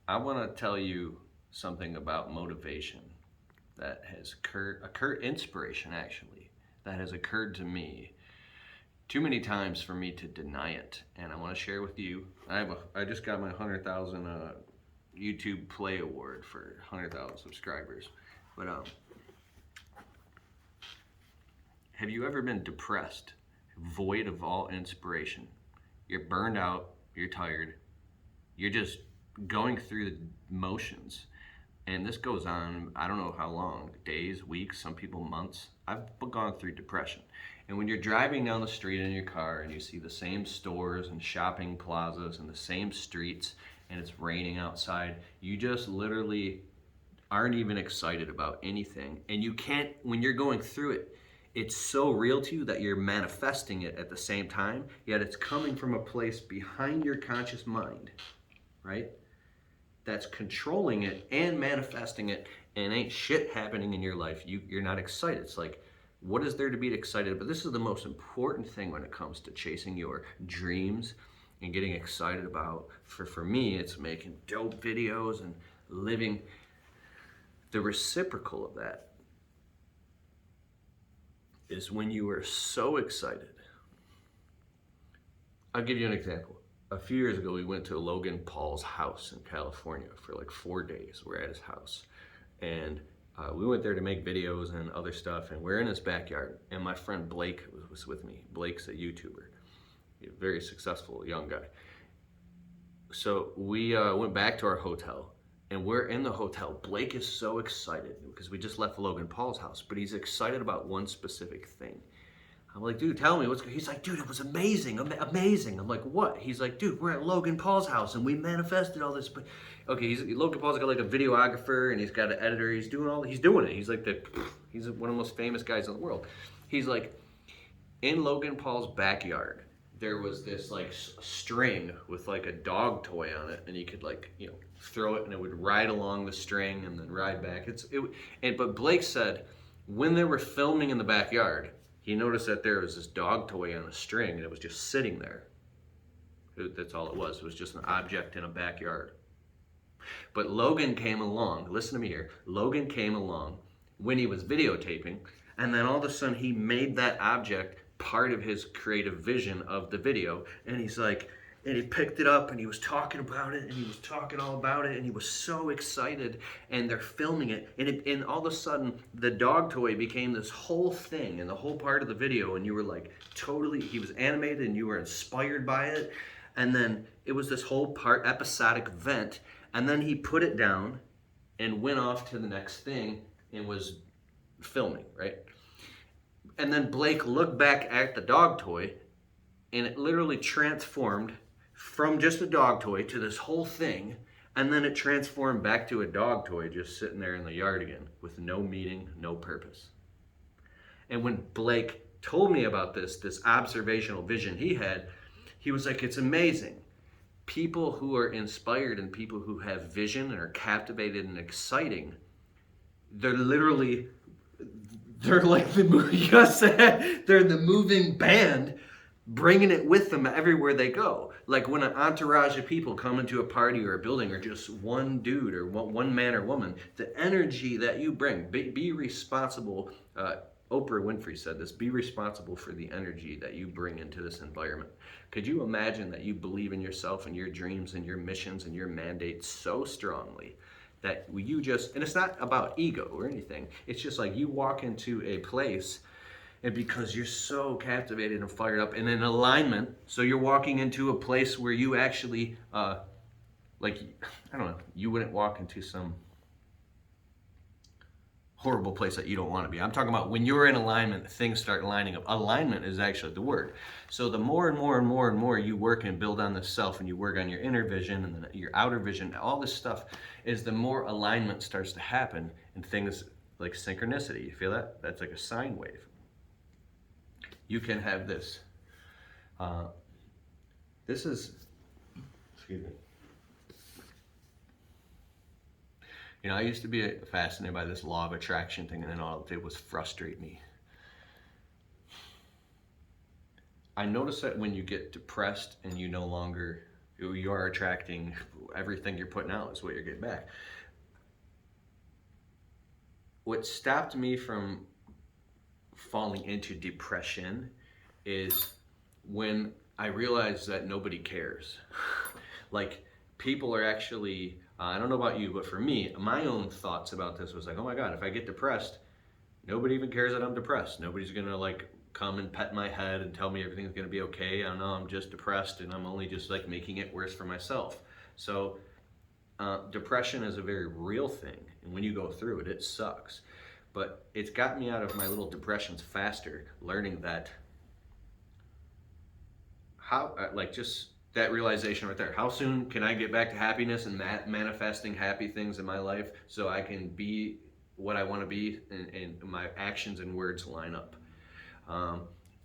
I want to tell you something about motivation that has occurred, inspiration actually, that has occurred to me too many times for me to deny it. And I want to share with you. I just got my 100,000 YouTube Play Award for 100,000 subscribers. But have you ever been depressed, void of all inspiration? You're burned out, you're tired, you're just going through the motions. And this goes on, I don't know how long, days, weeks, some people months. I've gone through depression. And when you're driving down the street in your car and you see the same stores and shopping plazas and the same streets and it's raining outside, you just literally aren't even excited about anything. And you can't, when you're going through it, it's so real to you that you're manifesting it at the same time, yet it's coming from a place behind your conscious mind, right? That's controlling it and manifesting it, and ain't shit happening in your life. You're not excited. It's like, what is there to be excited about? This is the most important thing when it comes to chasing your dreams and getting excited about. For me, it's making dope videos and living. The reciprocal of that is when you are so excited. I'll give you an example. A few years ago, we went to Logan Paul's house in California for like 4 days. We're at his house. And we went there to make videos and other stuff, and we're in his backyard. And my friend Blake was with me. Blake's a YouTuber, a very successful young guy. So we went back to our hotel, and we're in the hotel. Blake is so excited because we just left Logan Paul's house, but he's excited about one specific thing. I'm like, dude, tell me what's going on. He's like, dude, it was amazing, amazing. I'm like, what? He's like, dude, we're at Logan Paul's house and we manifested all this. But okay, Logan Paul's got like a videographer and he's got an editor. He's doing it. He's like he's one of the most famous guys in the world. He's like, in Logan Paul's backyard, there was this like string with like a dog toy on it, and you could like, throw it and it would ride along the string and then ride back. But Blake said when they were filming in the backyard, he noticed that there was this dog toy on a string and it was just sitting there. That's all it was. It was just an object in a backyard. But Logan came along, listen to me here, Logan came along when he was videotaping, and then all of a sudden he made that object part of his creative vision of the video, and he's like, and he picked it up and he was talking about it and he was talking all about it and he was so excited, and they're filming it, and all of a sudden the dog toy became this whole thing and the whole part of the video, and you were like totally, he was animated and you were inspired by it, and then it was this whole part episodic event, and then he put it down and went off to the next thing and was filming, right? And then Blake looked back at the dog toy and it literally transformed from just a dog toy to this whole thing, and then it transformed back to a dog toy just sitting there in the yard again with no meaning, no purpose. And when Blake told me about this observational vision he had, he was like, it's amazing. People who are inspired and people who have vision and are captivated and exciting, they're like they're the moving band, bringing it with them everywhere they go. Like when an entourage of people come into a party or a building, or just one dude or one man or woman, the energy that you bring, be responsible. Oprah Winfrey said this, be responsible for the energy that you bring into this environment. Could you imagine that you believe in yourself and your dreams and your missions and your mandates so strongly that you just, and it's not about ego or anything, it's just like you walk into a place, and because you're so captivated and fired up and in alignment, so you're walking into a place where you actually, like, I don't know, you wouldn't walk into some horrible place that you don't want to be. I'm talking about when you're in alignment, things start lining up. Alignment is actually the word. So the more and more and more and more you work and build on the self, and you work on your inner vision and then your outer vision, all this stuff, is the more alignment starts to happen, and things like synchronicity. You feel that? That's like a sine wave. You can have this. This is, excuse me. I used to be fascinated by this law of attraction thing, and then all it did was frustrate me. I noticed that when you get depressed and you no longer You are attracting everything you're putting out is what you're getting back. What stopped me from falling into depression is when I realized that nobody cares. Like, people are actually, I don't know about you, but for me, my own thoughts about this was like, oh my God, if I get depressed, nobody even cares that I'm depressed. Nobody's gonna like come and pet my head and tell me everything's gonna be okay. I know I'm just depressed and I'm only just like making it worse for myself. So depression is a very real thing, and when you go through it, it sucks. But it's got me out of my little depressions faster, learning that how, like, just that realization right there. How soon can I get back to happiness and manifesting happy things in my life so I can be what I want to be, and my actions and words line up.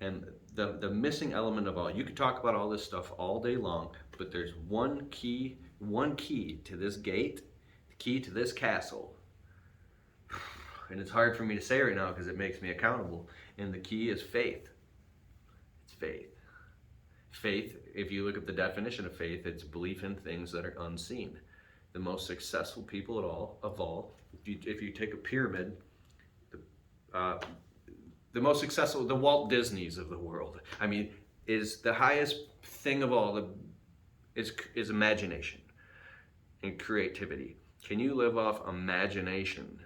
And the missing element of all, you could talk about all this stuff all day long, but there's one key to this gate, the key to this castle. And it's hard for me to say right now because it makes me accountable. And the key is faith. It's faith. Faith, if you look at the definition of faith, it's belief in things that are unseen. The most successful people of all, if you take a pyramid, the most successful, the Walt Disneys of the world, I mean, is the highest thing of all, is imagination and creativity. Can you live off imagination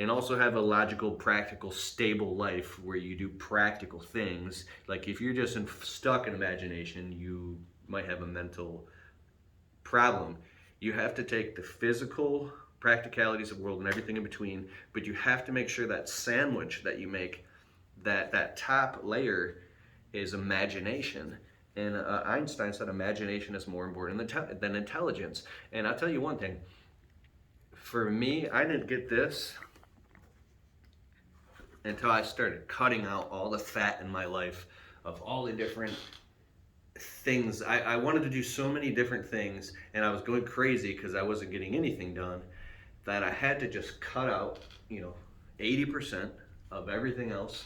and also have a logical, practical, stable life where you do practical things? Like, if you're just stuck in imagination, you might have a mental problem. You have to take the physical practicalities of the world and everything in between, but you have to make sure that sandwich that you make, that top layer is imagination. And Einstein said imagination is more important than intelligence. And I'll tell you one thing, for me, I didn't get this until I started cutting out all the fat in my life of all the different things. I wanted to do so many different things, and I was going crazy because I wasn't getting anything done, that I had to just cut out, 80% of everything else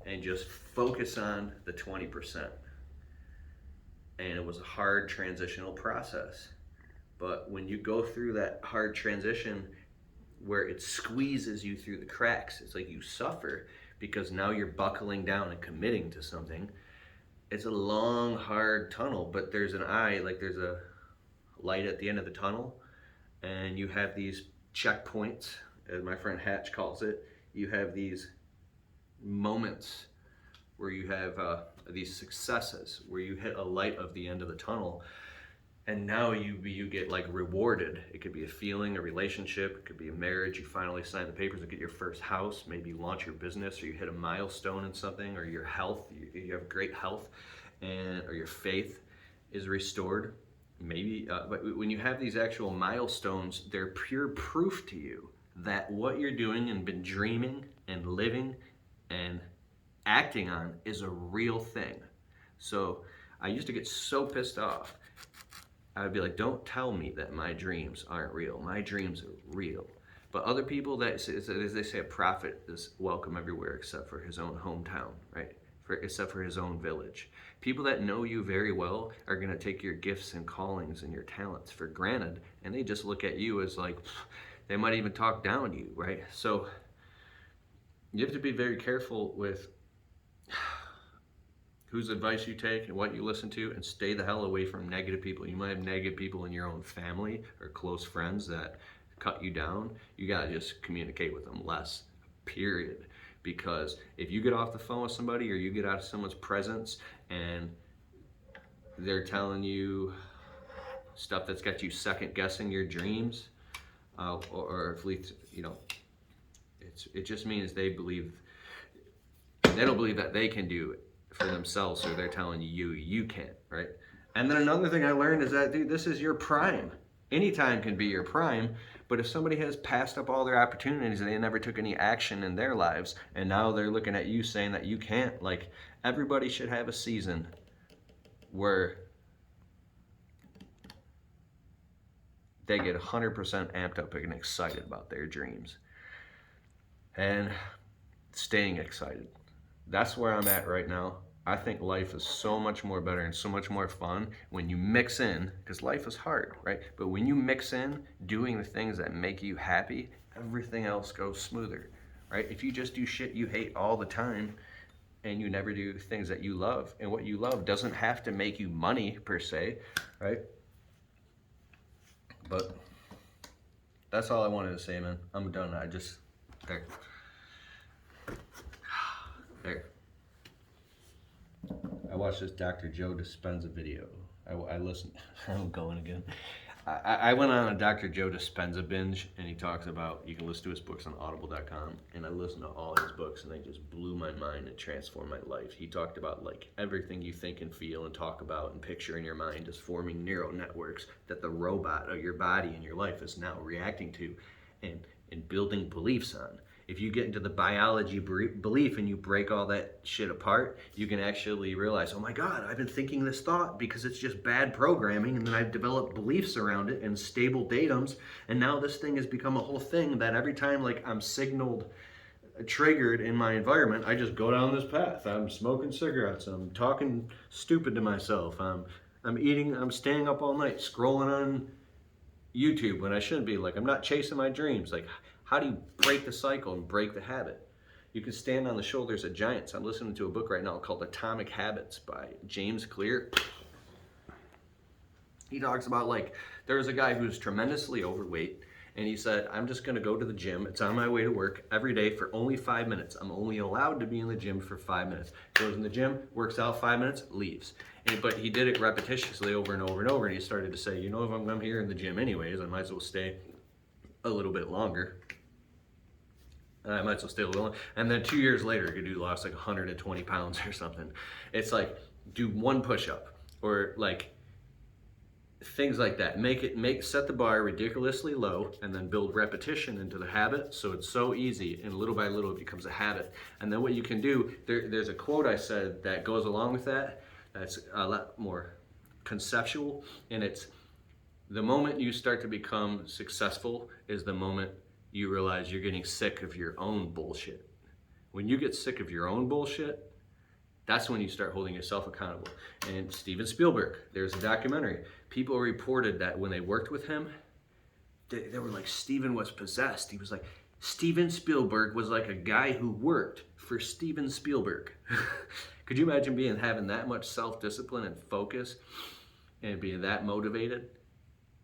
and just focus on the 20%. And it was a hard transitional process. But when you go through that hard transition where it squeezes you through the cracks, it's like you suffer because now you're buckling down and committing to something. It's a long, hard tunnel, but there's an eye, like there's a light at the end of the tunnel, and you have these checkpoints, as my friend Hatch calls it. You have these moments where you have these successes, where you hit a light of the end of the tunnel, and now you get like rewarded. It could be a feeling, a relationship, it could be a marriage. You finally sign the papers to get your first house, maybe you launch your business, or you hit a milestone in something, or your health, you have great health, or your faith is restored. Maybe, but when you have these actual milestones, they're pure proof to you that what you're doing and been dreaming and living and acting on is a real thing. So I used to get so pissed off. I would be like, don't tell me that my dreams aren't real. My dreams are real. But other people, as they say, a prophet is welcome everywhere except for his own hometown, right? Except for his own village. People that know you very well are going to take your gifts and callings and your talents for granted, and they just look at you as like, they might even talk down to you, right? So you have to be very careful with whose advice you take and what you listen to, and stay the hell away from negative people. You might have negative people in your own family or close friends that cut you down. You gotta just communicate with them less, period. Because if you get off the phone with somebody, or you get out of someone's presence and they're telling you stuff that's got you second guessing your dreams, or at least, it just means they don't believe that they can do it for themselves, so they're telling you can't, right? And then another thing I learned is that, dude, this is your prime. Anytime can be your prime, but if somebody has passed up all their opportunities and they never took any action in their lives, and now they're looking at you saying that you can't, like, everybody should have a season where they get 100% amped up and excited about their dreams. And staying excited. That's where I'm at right now. I think life is so much more better and so much more fun when you mix in, because life is hard, right? But when you mix in doing the things that make you happy, everything else goes smoother, right? If you just do shit you hate all the time and you never do things that you love, and what you love doesn't have to make you money per se, right? But that's all I wanted to say, man. I'm done. There. There. I watched this Dr. Joe Dispenza video. I listened. I'm going again. I went on a Dr. Joe Dispenza binge, and he talks about, you can listen to his books on audible.com, and I listened to all his books, and they just blew my mind and transformed my life. He talked about like everything you think and feel and talk about and picture in your mind is forming neural networks that the robot of your body and your life is now reacting to and building beliefs on. If you get into the biology belief and you break all that shit apart, you can actually realize, oh my God, I've been thinking this thought because it's just bad programming, and then I've developed beliefs around it and stable datums, and now this thing has become a whole thing that every time like I'm triggered in my environment, I just go down this path. I'm smoking cigarettes, I'm talking stupid to myself, I'm staying up all night scrolling on YouTube when I shouldn't be. Like, I'm not chasing my dreams. Like, how do you break the cycle and break the habit? You can stand on the shoulders of giants. I'm listening to a book right now called Atomic Habits by James Clear. He talks about, like, there was a guy who was tremendously overweight, and he said, I'm just going to go to the gym. It's on my way to work every day for only 5 minutes. I'm only allowed to be in the gym for 5 minutes. Goes in the gym, works out 5 minutes, leaves. But he did it repetitiously over and over and over, and he started to say, you know, if I'm here in the gym anyways, I might as well stay a little bit longer. I might as well stay a little longer. And then 2 years later, he lost like 120 pounds or something. It's like, do one push-up, or like things like that. Set the bar ridiculously low, and then build repetition into the habit, so it's so easy, and little by little it becomes a habit. And then what you can do, there's a quote I said that goes along with that, that's a lot more conceptual, and it's, the moment you start to become successful is the moment you realize you're getting sick of your own bullshit. When you get sick of your own bullshit, that's when you start holding yourself accountable. And Steven Spielberg, there's a documentary. People reported that when they worked with him, they were like, Steven was possessed. He was like, Steven Spielberg was like a guy who worked for Steven Spielberg. Could you imagine having that much self-discipline and focus and being that motivated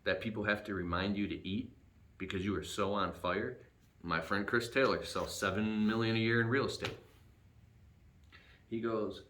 that people have to remind you to eat because you are so on fire? My friend Chris Taylor sells $7 million a year in real estate. He goes,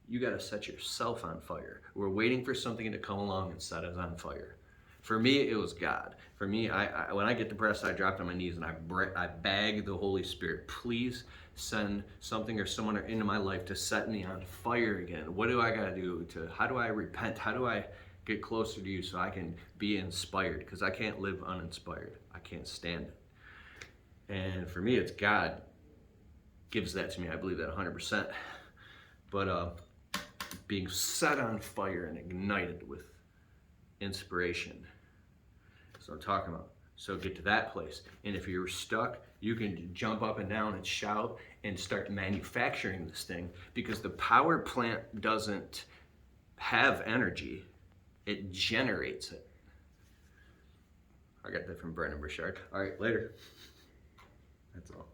you got to set yourself on fire. We're waiting for something to come along and set us on fire. For me, it was God. For me, when I get depressed, I dropped on my knees and I beg the Holy Spirit, please send something or someone into my life to set me on fire again. What do I got to do? How do I repent? How do I get closer to you so I can be inspired? Because I can't live uninspired. I can't stand it. And for me, it's God gives that to me. I believe that 100%. But being set on fire and ignited with inspiration. That's what I'm talking about. So get to that place. And if you're stuck, you can jump up and down and shout and start manufacturing this thing, because the power plant doesn't have energy, it generates it. I got that from Brendan Burchard. All right, later. That's all.